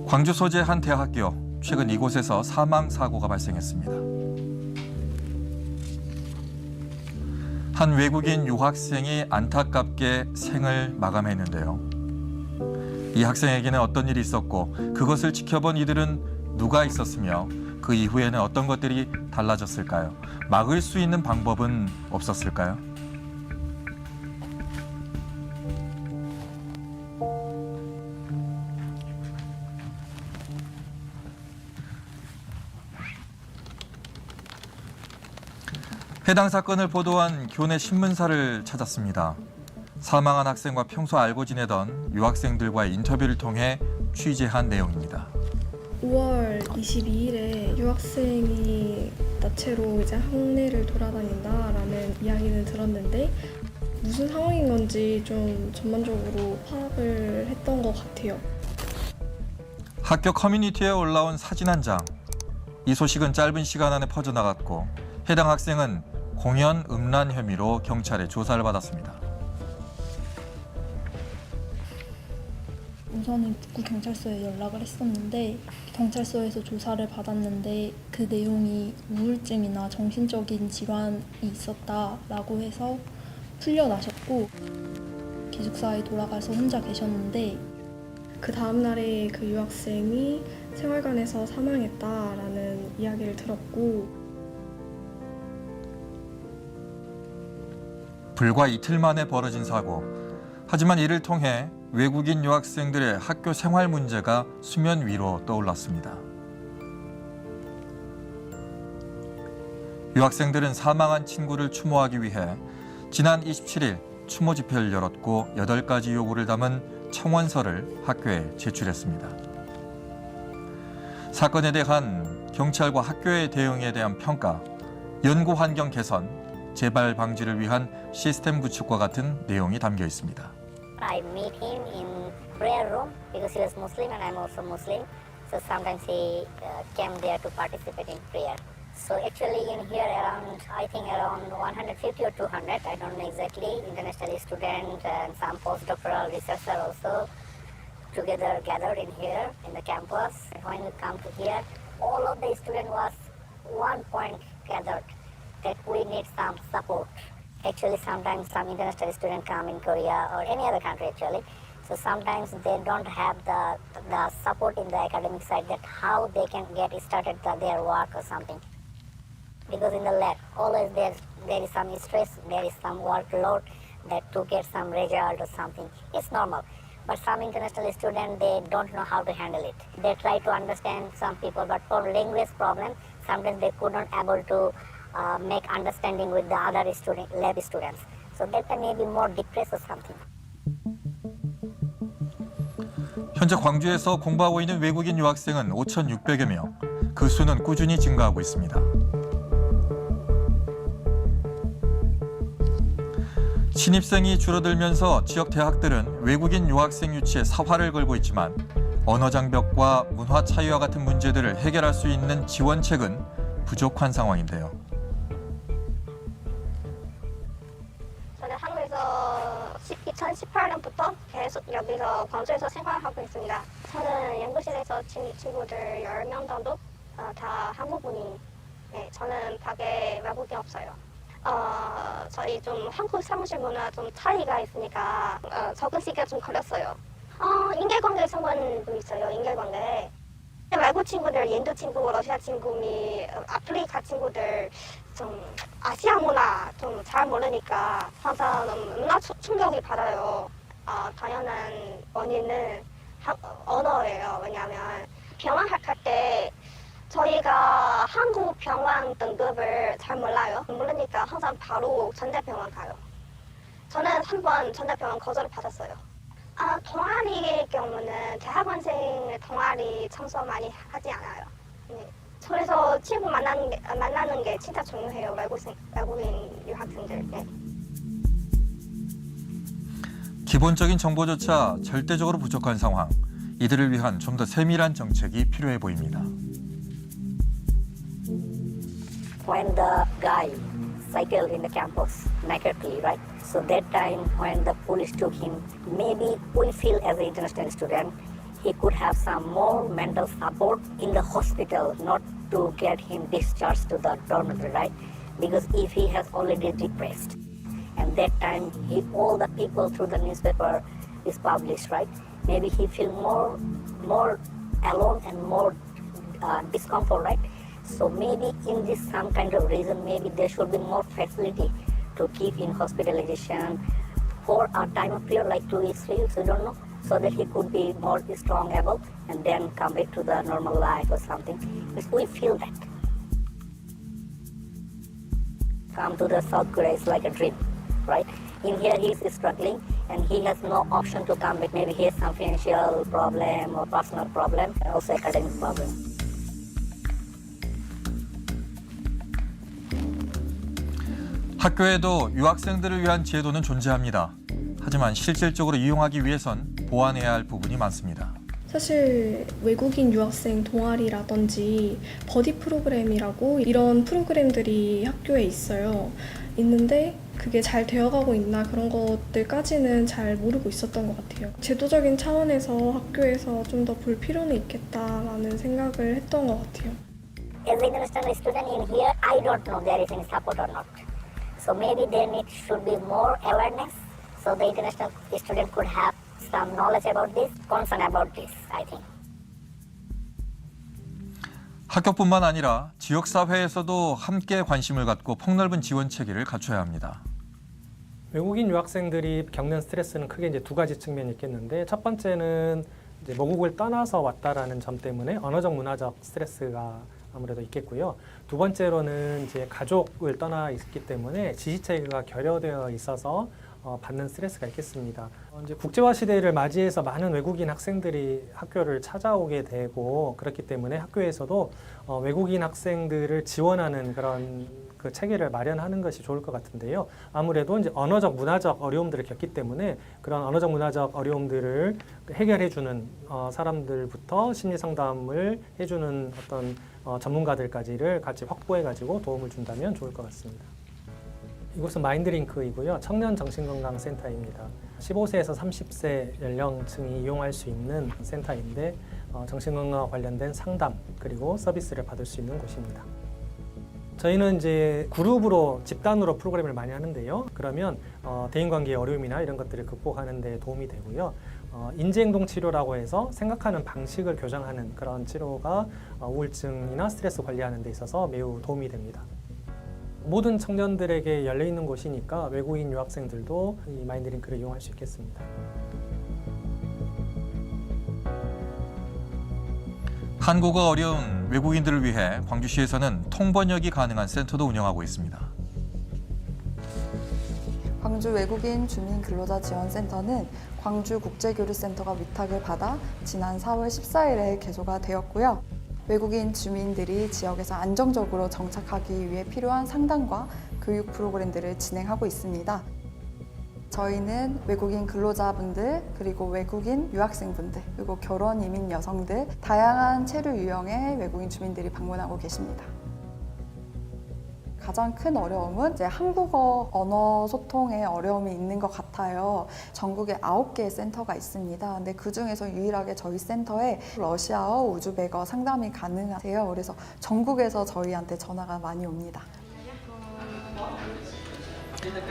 광주 소재 한 대학교, 최근 이곳에서 사망 사고가 발생했습니다. 한 외국인 유학생이 안타깝게 생을 마감했는데요. 이 학생에게는 어떤 일이 있었고 그것을 지켜본 이들은 누가 있었으며 그 이후에는 어떤 것들이 달라졌을까요? 막을 수 있는 방법은 없었을까요? 해당 사건을 보도한 교내 신문사를 찾았습니다. 사망한 학생과 평소 알고 지내던 유학생들과의 인터뷰를 통해 취재한 내용입니다. 5월 22일에 유학생이 나체로 이제 학내를 돌아다닌다라는 이야기는 들었는데 무슨 상황인 건지 좀 전반적으로 파악을 했던 것 같아요. 학교 커뮤니티에 올라온 사진 한 장. 이 소식은 짧은 시간 안에 퍼져나갔고 해당 학생은 공연 음란 혐의로 경찰에 조사를 받았습니다. 우선은 북구경찰서에 연락을 했었는데 경찰서에서 조사를 받았는데 그 내용이 우울증이나 정신적인 질환이 있었다라고 해서 풀려나셨고 기숙사에 돌아가서 혼자 계셨는데 그 다음 날에 그 유학생이 생활관에서 사망했다라는 이야기를 들었고 불과 이틀 만에 벌어진 사고. 하지만 이를 통해 외국인 유학생들의 학교 생활 문제가 수면 위로 떠올랐습니다. 유학생들은 사망한 친구를 추모하기 위해 지난 27일 추모 집회를 열었고 8가지 요구를 담은 청원서를 학교에 제출했습니다. 사건에 대한 경찰과 학교의 대응에 대한 평가, 연구 환경 개선, 재발 방지를 위한 시스템 구축과 같은 내용이 담겨 있습니다. I meet him in prayer room because he was Muslim and I'm also Muslim. So sometimes he came there to participate in prayer. So actually in here around, I think around 150 or 200, I don't know exactly, international students and some postdoctoral researchers also together gathered in here in the campus. When we come to here, all of the students was one point gathered that we need some support. Actually, sometimes some international students come in Korea or any other country actually. So sometimes they don't have the support in the academic side that how they can get started their work or something. Because in the lab, always there is some stress, there is some workload that to get some result or something. It's normal. But some international students, they don't know how to handle it. They try to understand some people, but for language problem, sometimes they could not able to make understanding with the other lab students. So that may be more depressed or something. 현재 광주에서 공부하고 있는 외국인 유학생은 5,600여 명. 그 수는 꾸준히 증가하고 있습니다. 신입생이 줄어들면서 지역 대학들은 외국인 유학생 유치에 사활을 걸고 있지만 언어 장벽과 문화 차이와 같은 문제들을 해결할 수 있는 지원책은 부족한 상황인데요. 저는 한국에서 2018년부터 계속 여기서 광주에서 생활하고 있습니다. 저는 연구실에서 친구들 10명 정도 다 한국분이. 네, 저는 밖에 외국인 없어요. 저희 좀 한국 사무실 문화 좀 차이가 있으니까 적응시기가 좀 걸렸어요. 인간관계 상관도 있어요. 인간관계. 외국 친구들, 인도 친구, 러시아 친구, 아프리카 친구들 좀 아시아 문화 좀 잘 모르니까 항상 문화 충격이 받아요. 당연한 원인은 언어예요. 왜냐하면 병원 할 때 저희가 한국 병원 등급을 잘 몰라요. 모르니까 항상 바로 전자병원 가요. 저는 한 번 전자병원 거절을 받았어요. 동아리의 경우는 대학원생 동아리 참석 많이 하지 않아요. 네. 그래서 친구 만나는 게 진짜 중요해요. 외국인 유학생들. 네. 기본적인 정보조차 절대적으로 부족한 상황. 이들을 위한 좀 더 세밀한 정책이 필요해 보입니다. When the guy cycled in the campus nakedly, right? So that time when the police took him, maybe we feel as an international student, he could have some more mental support in the hospital, not to get him discharged to the dormitory, right? Because if he has already depressed, and that time all the people through the newspaper is published, right? Maybe he feel more alone and more discomfort, right? So maybe in this some kind of reason, maybe there should be more facility to keep in hospitalization for a time of period like 2 weeks, 3 weeks, we don't know, so that he could be more strong able and then come back to the normal life or something. Because we feel that. Come to the South Korea is like a dream, right? In here he is struggling and he has no option to come back. Maybe he has some financial problem or personal problem and also academic problem. 학교에도 유학생들을 위한 제도는 존재합니다. 하지만 실질적으로 이용하기 위해선 보완해야 할 부분이 많습니다. 사실 외국인 유학생 동아리라든지 버디 프로그램이라고 이런 프로그램들이 학교에 있는데 그게 잘 되어가고 있나 그런 것들까지는 잘 모르고 있었던 것 같아요. 제도적인 차원에서 학교에서 좀 더 볼 필요는 있겠다라는 생각을 했던 것 같아요. As an international student in here, I don't know there is any support or not. So maybe should be more awareness so the international student could have some knowledge about this, concern about this, I think. 학교뿐만 아니라 지역사회에서도 함께 관심을 갖고 폭넓은 지원 체계를 갖춰야 합니다. 외국인 유학생들이 겪는 스트레스는 크게 이제 두 가지 측면이 있겠는데, 첫 번째는 이제 모국을 떠나서 왔다라는 점 때문에 언어적 문화적 스트레스가 아무래도 있겠고요. 두 번째로는 이제 가족을 떠나 있기 때문에 지시 체계가 결여되어 있어서 받는 스트레스가 있겠습니다. 이제 국제화 시대를 맞이해서 많은 외국인 학생들이 학교를 찾아오게 되고 그렇기 때문에 학교에서도 외국인 학생들을 지원하는 그런 그 체계를 마련하는 것이 좋을 것 같은데요. 아무래도 이제 언어적 문화적 어려움들을 겪기 때문에 그런 언어적 문화적 어려움들을 해결해주는 사람들부터 심리 상담을 해주는 어떤 전문가들까지를 같이 확보해가지고 도움을 준다면 좋을 것 같습니다. 이곳은 마인드링크이고요. 청년 정신건강센터입니다. 15세에서 30세 연령층이 이용할 수 있는 센터인데 정신건강과 관련된 상담 그리고 서비스를 받을 수 있는 곳입니다. 저희는 이제 그룹으로 집단으로 프로그램을 많이 하는데요. 그러면 대인관계의 어려움이나 이런 것들을 극복하는 데 도움이 되고요. 인지행동 치료라고 해서 생각하는 방식을 교정하는 그런 치료가 우울증이나 스트레스 관리하는 데 있어서 매우 도움이 됩니다. 모든 청년들에게 열려있는 곳이니까 외국인 유학생들도 이 마인드링크를 이용할 수 있겠습니다. 한국어 어려운 외국인들을 위해 광주시에서는 통번역이 가능한 센터도 운영하고 있습니다. 광주 외국인 주민 근로자 지원센터는 광주국제교류센터가 위탁을 받아 지난 4월 14일에 개소가 되었고요. 외국인 주민들이 지역에서 안정적으로 정착하기 위해 필요한 상담과 교육 프로그램들을 진행하고 있습니다. 저희는 외국인 근로자분들, 그리고 외국인 유학생분들, 그리고 결혼 이민 여성들, 다양한 체류 유형의 외국인 주민들이 방문하고 계십니다. 가장 큰 어려움은 이제 한국어 언어 소통에 어려움이 있는 것 같아요. 전국에 9개의 센터가 있습니다. 근데 그 중에서 유일하게 저희 센터에 러시아어, 우즈베거 상담이 가능하세요. 그래서 전국에서 저희한테 전화가 많이 옵니다.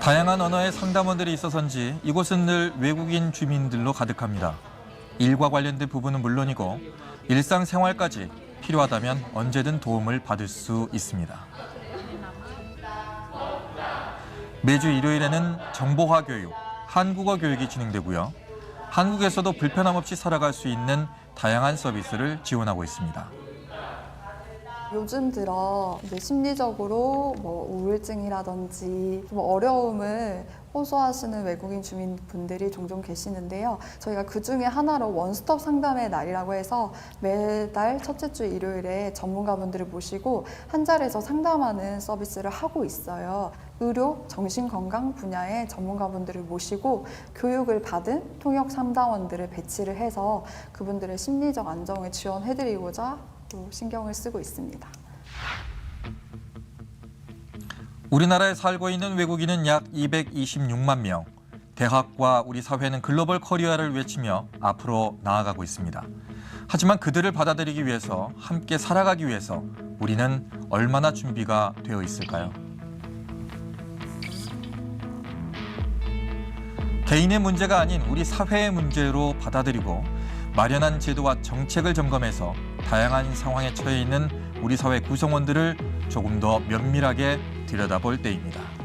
다양한 언어의 상담원들이 있어서인지 이곳은 늘 외국인 주민들로 가득합니다. 일과 관련된 부분은 물론이고 일상생활까지 필요하다면 언제든 도움을 받을 수 있습니다. 매주 일요일에는 정보화 교육, 한국어 교육이 진행되고요. 한국에서도 불편함 없이 살아갈 수 있는 다양한 서비스를 지원하고 있습니다. 요즘 들어 이제 심리적으로 우울증이라든지 좀 어려움을 호소하시는 외국인 주민분들이 종종 계시는데요. 저희가 그 중에 하나로 원스톱 상담의 날이라고 해서 매달 첫째 주 일요일에 전문가분들을 모시고 한 자리에서 상담하는 서비스를 하고 있어요. 의료, 정신건강 분야의 전문가분들을 모시고 교육을 받은 통역 상담원들을 배치를 해서 그분들의 심리적 안정을 지원해드리고자 신경을 쓰고 있습니다. 우리나라에 살고 있는 외국인은 약 226만 명. 대학과 우리 사회는 글로벌 커리어를 외치며 앞으로 나아가고 있습니다. 하지만 그들을 받아들이기 위해서, 함께 살아가기 위해서 우리는 얼마나 준비가 되어 있을까요? 개인의 문제가 아닌 우리 사회의 문제로 받아들이고 마련한 제도와 정책을 점검해서 다양한 상황에 처해 있는 우리 사회 구성원들을 조금 더 면밀하게 들여다볼 때입니다.